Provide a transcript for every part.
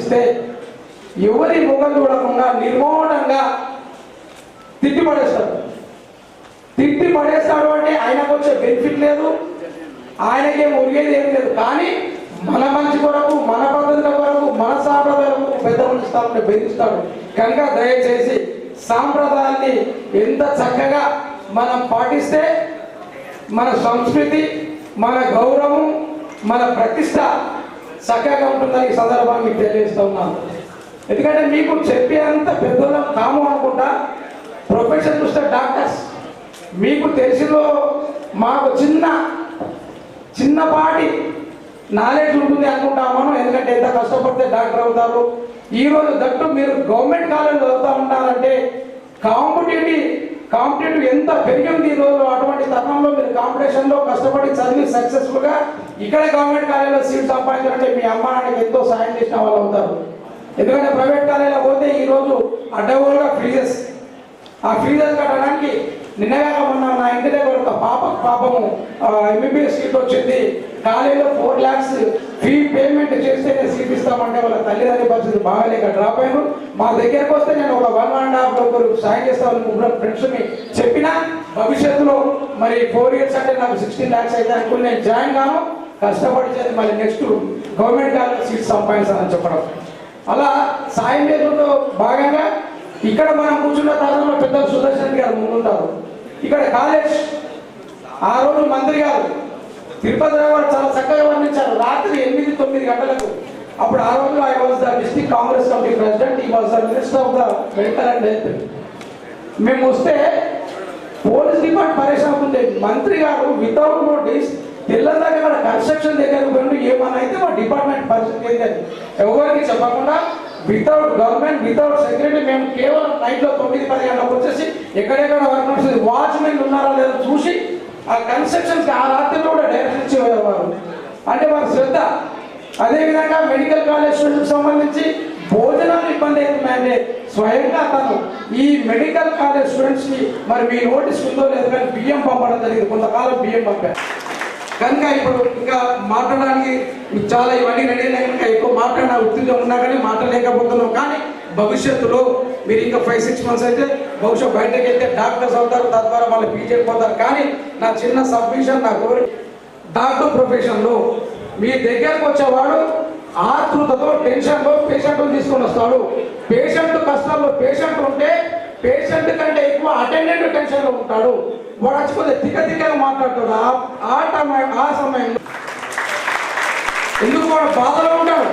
ప్రశ్నిస్తే ఎవరి ముఖం చూడకుండా నిర్మూలంగా తిట్టిపడేస్తాడు. తిట్టి పడేస్తాడు అంటే ఆయనకు వచ్చే బెనిఫిట్ లేదు, ఆయనకేం ఉరిగేది ఏం లేదు. కానీ మన మంచి కొరకు, మన పద్ధతుల కొరకు, మన సాంప్రదాయాలకు పెద్ద మనిషి బెదిరిస్తాడు. కనుక దయచేసి సాంప్రదాయాన్ని ఎంత చక్కగా మనం పాటిస్తే మన సంస్కృతి, మన గౌరవం, మన ప్రతిష్ట చక్కగా ఉంటుందని ఈ సందర్భాన్ని మీకు తెలియజేస్తూ ఉన్నాను. ఎందుకంటే మీకు చెప్పేంత పెద్దోళ్ళం కాము అనుకుంటా. ప్రొఫెషన్ చూస్తే డాక్టర్స్ మీకు తెలిసిలో మాకు చిన్నపాటి నాలెడ్జ్ ఉంటుంది అనుకుంటామను. ఎందుకంటే ఎంత కష్టపడితే డాక్టర్ అవుతారు. ఈరోజు దట్టు మీరు గవర్నమెంట్ కాలేజీలో చదువుతూ ఉంటారంటే కాంపిటేటివ్ ఎంత పెరిగింది ఈరోజు. అటువంటి తరుణంలో మీరు కాంపిటీషన్లో కష్టపడి చదివి సక్సెస్ఫుల్గా ఇక్కడ గవర్నమెంట్ కాలేజీలో సీట్ సంపాదించాలంటే మీ అమ్మ నాన్నకి ఎంతో సాయం చేసిన వాళ్ళు అవుతారు. ఎందుకంటే ప్రైవేట్ కాలేజీలో పోతే ఈరోజు అడ్డగోలుగా ఫీజెస్, ఆ ఫీజెస్ కట్టడానికి నిన్నగాక మొన్న నా ఇంటి దగ్గర ఒక పాపము ఎంబీబీఎస్ సీట్ వచ్చింది. కాలేజీలో 4 lakhs ఫీ పేమెంట్ చేస్తేనే సీట్ ఇస్తామంటే వాళ్ళ తల్లిదండ్రుల పరిస్థితి బాగాలేక డ్రాప్ అయ్యాను. మా దగ్గరకు వస్తే నేను ఒక 1.5 సాయం చేస్తామని 3 ఫ్రెండ్స్ని చెప్పినా భవిష్యత్తులో మరి 4 years అంటే నాకు 16 lakhs అయితే అనుకుని నేను జాయిన్ గాను. కష్టపడి మళ్ళీ నెక్స్ట్ గవర్నమెంట్ కాలేజ్ సీట్ సంపాదించాలని చెప్పడం. అలా సాయం చేయడంలో భాగంగా ఇక్కడ మనం కూర్చున్న తరుణంలో పెద్ద సుదర్శన్ గారు ముందుంటారు. ఇక్కడ కాలేజ్ ఆ రోజు మంత్రి గారు తిరుపతి గారు చాలా చక్కగా వర్ణించారు. రాత్రి 8-9 గంటలకు. అప్పుడు ఆ రోజు I was the district Congress committee president, he was the minister of the medical and health. మేము వస్తే పోలీస్ డిపార్ట్మెంట్ పరేషాన్ అవుతుంది. మంత్రి గారు వితౌట్ నోటీస్ తెల్లందాక ఇక్కడ కన్స్ట్రక్షన్ దగ్గర పోయి ఏమన్నా అయితే మా డిపార్ట్మెంట్ పరిస్థితి ఏంటని ఎవరికి చెప్పకుండా వితౌట్ గవర్నమెంట్, వితౌట్ సెక్యూరిటీ మేము కేవలం నైట్లో 9-10 గంటలకు వచ్చేసి ఎక్కడెక్కడ వర్క్ నడుస్తుంది, వాచ్మెన్ ఉన్నారా లేదో చూసి ఆ కన్స్ట్రక్షన్స్కి ఆ రాత్రిలో కూడా డైరెక్షన్ ఇచ్చేవారు. అంటే వారి శ్రద్ధ. అదేవిధంగా మెడికల్ కాలేజ్ స్టూడెంట్కి సంబంధించి భోజనాలు ఇబ్బంది అవుతుందంటే స్వయంగా తను ఈ మెడికల్ కాలేజ్ స్టూడెంట్స్కి మరి మీ నోటీస్ ఉందో లేదు కానీ బియ్యం పంపడం జరిగింది. కొంతకాలం బియ్యం పంపారు. కనుక ఇప్పుడు ఇంకా మాట్లాడడానికి చాలా ఇవన్నీ రెడీ అయినా ఇంకా ఎక్కువ మాట్లాడిన వృత్తిలో ఉన్నా కానీ మాట్లాడలేకపోతున్నాం. కానీ భవిష్యత్తులో మీరు ఇంకా 5-6 months అయితే బహుశా బయటకు వెళ్తే డాక్టర్స్ అవుతారు, తద్వారా వాళ్ళు పీజీ పోతారు. కానీ నా చిన్న సబ్మిషన్, నా కోరిక డాక్టర్ ప్రొఫెషన్లో మీ దగ్గరకు వచ్చేవాడు ఆతృతతో, టెన్షన్లో పేషెంట్ను తీసుకొని వస్తాడు. పేషెంట్ కష్టాల్లో పేషెంట్ ఉంటే పేషెంట్ కంటే ఎక్కువ అటెండెంట్ టెన్షన్లో ఉంటాడు. వాడు వచ్చిపోతే తిక్కగా మాట్లాడతాడు. ఆ సమయంలో ఎందుకు వాడు బాధలో ఉంటాడు.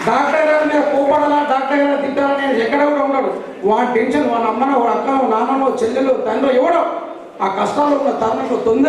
డాక్టర్ గారి మీద కోపడాలా, డాక్టర్ గారు తిట్టాలని నేను ఎక్కడ కూడా ఉంటాడు. వాడి టెన్షన్, వాళ్ళ అమ్మనో, వాడు అక్కనో, నాన్ననో, చెల్లెలు, తండ్రి ఎవడో ఆ కష్టాలు ఉన్న తరుణంలో తొందర